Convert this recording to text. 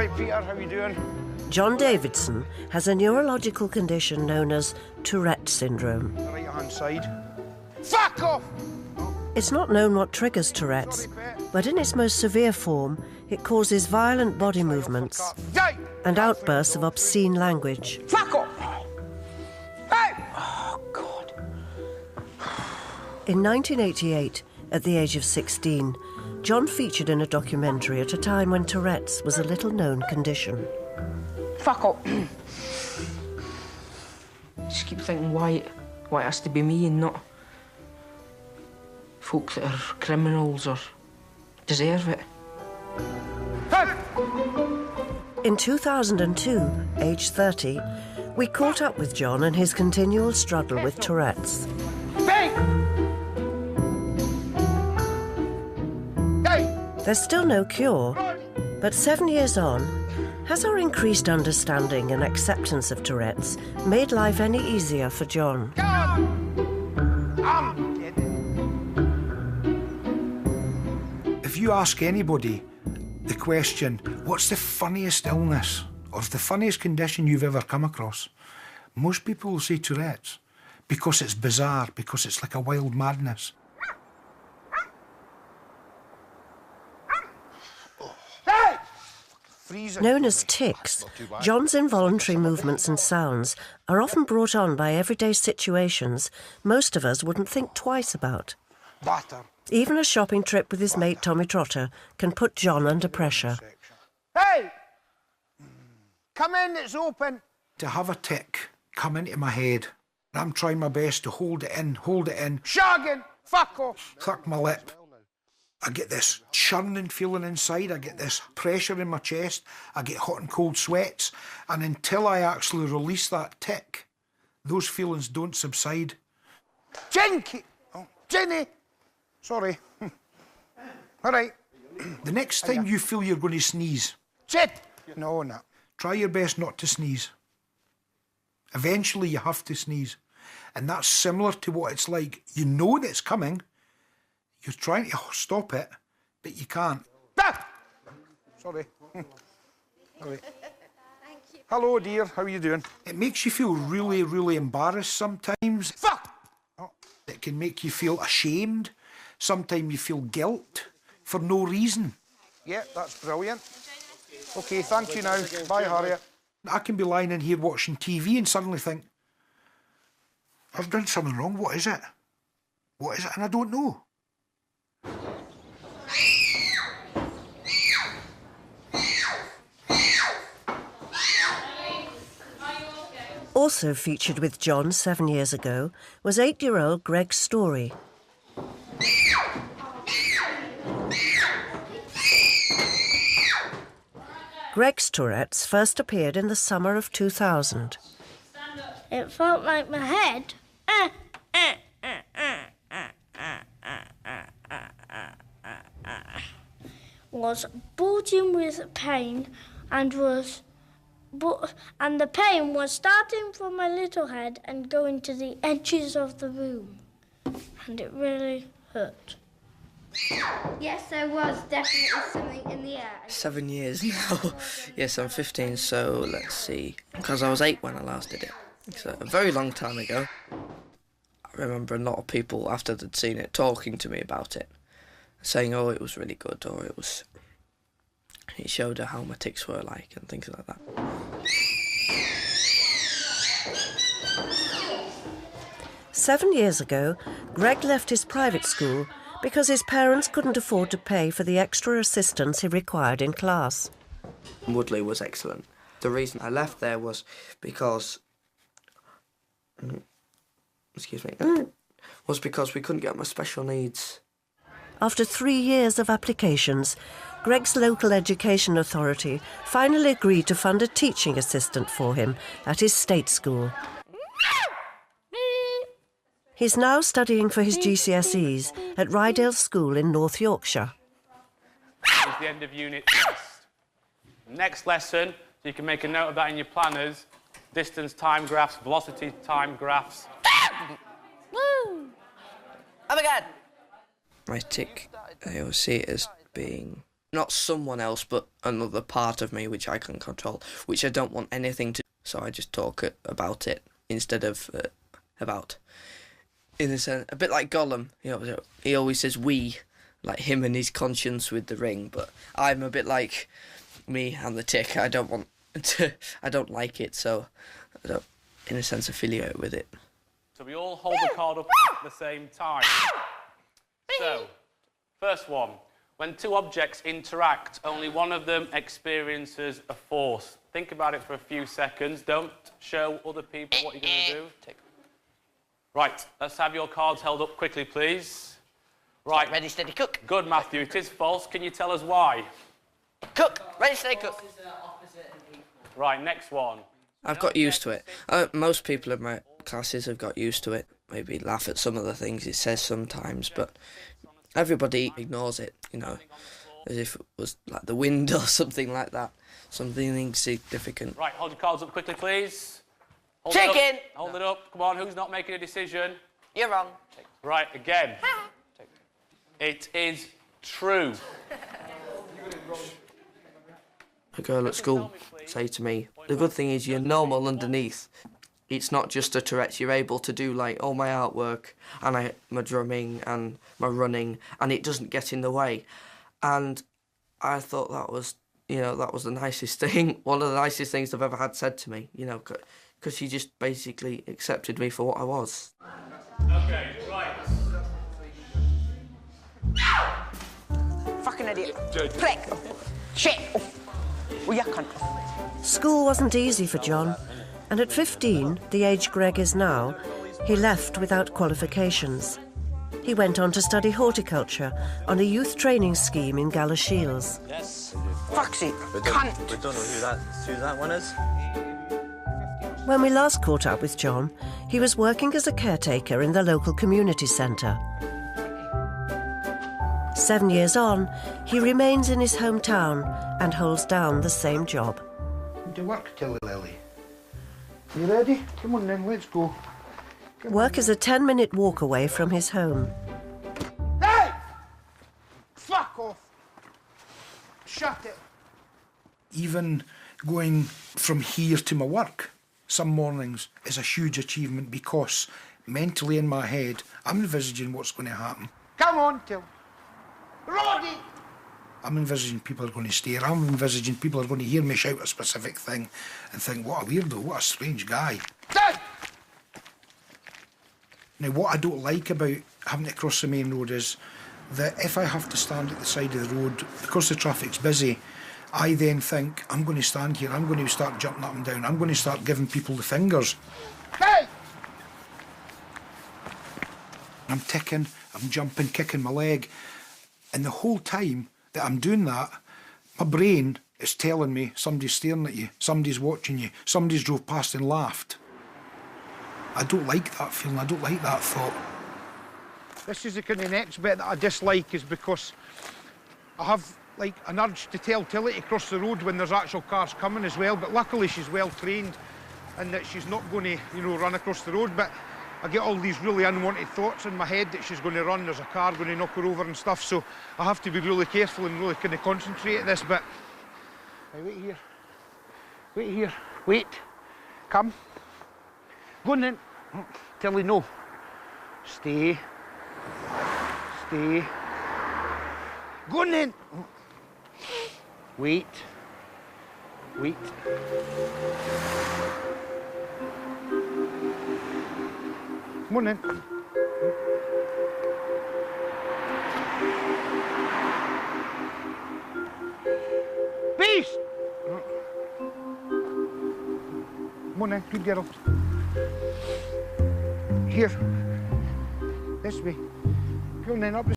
Right, Peter, how you doing? John Davidson has a neurological condition known as Tourette's syndrome. Right-hand side. Fuck off! It's not known what triggers Tourette's, but in its most severe form, it causes violent body movements and outbursts of obscene language. Fuck off! Hey! Oh, God. In 1988, at the age of 16, John featured in a documentary at a time when Tourette's was a little-known condition. Fuck off. Just keep thinking why it has to be me and not folk that are criminals or deserve it. In 2002, aged 30, we caught up with John and his continual struggle with Tourette's. There's still no cure, but 7 years on, has our increased understanding and acceptance of Tourette's made life any easier for John? If you ask anybody the question, what's the funniest illness or the funniest condition you've ever come across, most people will say Tourette's, because it's bizarre, because it's like a wild madness. Known as tics, John's involuntary movements and sounds are often brought on by everyday situations most of us wouldn't think twice about. Even a shopping trip with his mate Tommy Trotter can put John under pressure. Hey! Come in, it's open. To have a tic come into my head, I'm trying my best to hold it in. Shagging! Fuck off! Suck my lip. I get this churning feeling inside, I get this pressure in my chest, I get hot and cold sweats, and until I actually release that tic, those feelings don't subside. Jenny! Sorry. All right. The next time you feel you're going to sneeze... Shit! No. Try your best not to sneeze. Eventually you have to sneeze. And that's similar to what it's like. You know that it's coming, you're trying to stop it, but you can't. Ah! Sorry. Sorry. Hello, dear. How are you doing? It makes you feel really, really embarrassed sometimes. Fuck! It can make you feel ashamed. Sometimes you feel guilt for no reason. Yeah, that's brilliant. OK, thank you now. Bye, Harriet. I can be lying in here watching TV and suddenly think, I've done something wrong. What is it? What is it? And I don't know. Also featured with John 7 years ago was 8-year-old Greg Story. Greg's Tourette's first appeared in the summer of 2000. It felt like my head was bulging with pain and the pain was starting from my little head and going to the edges of the room. And it really hurt. Yes, there was definitely something in the air. 7 years now. Yes, I'm 15, so let's see. Because I was 8 when I last did it. It's a very long time ago. I remember a lot of people, after they'd seen it, talking to me about it. Saying, oh, it was really good, or it showed her how my tics were like, and things like that. "7 years ago, Greg left his private school because his parents couldn't afford to pay for the extra assistance he required in class. Woodley was excellent. The reason I left there was because... was because we couldn't get my special needs. After 3 years of applications, Greg's local education authority finally agreed to fund a teaching assistant for him at his state school. He's now studying for his GCSEs at Rydale School in North Yorkshire. It's the end of unit test. Next lesson, you can make a note of that in your planners. Distance time graphs, velocity time graphs. Woo! Oh my God! My tic, I always see it as being Not someone else, but another part of me which I can control, which I don't want anything to do. So I just talk about it instead of about. In a sense, a bit like Gollum, he always says we, like him and his conscience with the ring, but I'm a bit like me and the tick. I don't like it, so I don't, in a sense, affiliate with it. So we all hold the card up at the same time. So, first one. When two objects interact, only one of them experiences a force. Think about it for a few seconds. Don't show other people what you're going to do. Right, let's have your cards held up quickly, please. Right. Ready, steady, cook. Good, Matthew. It is false. Can you tell us why? Cook. Ready, steady, cook. Right, next one. I've got used to it. Most people in my classes have got used to it. Maybe laugh at some of the things it says sometimes, but everybody ignores it, as if it was like the wind or something like that. Something insignificant. Right, hold your cards up quickly, please. Chicken! Hold it up. Come on, who's not making a decision? You're wrong. Right, again. It is true. A girl at school say to me, the good thing is you're normal underneath. It's not just a Tourette's, you're able to do like all my artwork and my drumming and my running, and it doesn't get in the way. And I thought that was, that was the nicest thing, one of the nicest things I've ever had said to me, because she just basically accepted me for what I was. Okay, right. Fucking idiot. Prick. Shit. Well, you can't. School wasn't easy for John, and at 15, the age Greg is now, he left without qualifications. He went on to study horticulture on a youth training scheme in Galashiels. Yes. Foxy. Cunt. We don't know who that one is. When we last caught up with John, he was working as a caretaker in the local community centre. 7 years on, he remains in his hometown and holds down the same job. To work, Tilly Lily. You ready? Come on then, let's go. Work is a 10-minute walk away from his home. Hey! Fuck off! Shut it! Even going from here to my work some mornings is a huge achievement because mentally in my head I'm envisaging what's going to happen. Come on, Till. Roddy! I'm envisaging people are going to stare. I'm envisaging people are going to hear me shout a specific thing and think, what a weirdo, what a strange guy. Dad! Now, what I don't like about having to cross the main road is that if I have to stand at the side of the road, because the traffic's busy, I then think, I'm going to stand here, I'm going to start jumping up and down, I'm going to start giving people the fingers. Hey! I'm ticking, I'm jumping, kicking my leg. And the whole time that I'm doing that, my brain is telling me somebody's staring at you, somebody's watching you, somebody's drove past and laughed. I don't like that feeling, I don't like that thought. This is the kind of next bit that I dislike is because I have like an urge to tell Tilly to cross the road when there's actual cars coming as well, but luckily she's well trained and that she's not going to, run across the road, but I get all these really unwanted thoughts in my head that she's going to run, there's a car going to knock her over and stuff, so I have to be really careful and really kind of concentrate at this bit. Hey, wait here. Wait here. Wait. Come. Go on then. Tilly, no. Stay. Stay. Go on then. Wait. Wait. Come on then. Peace! Come on then, good girl. Here. This way. Come on then, up the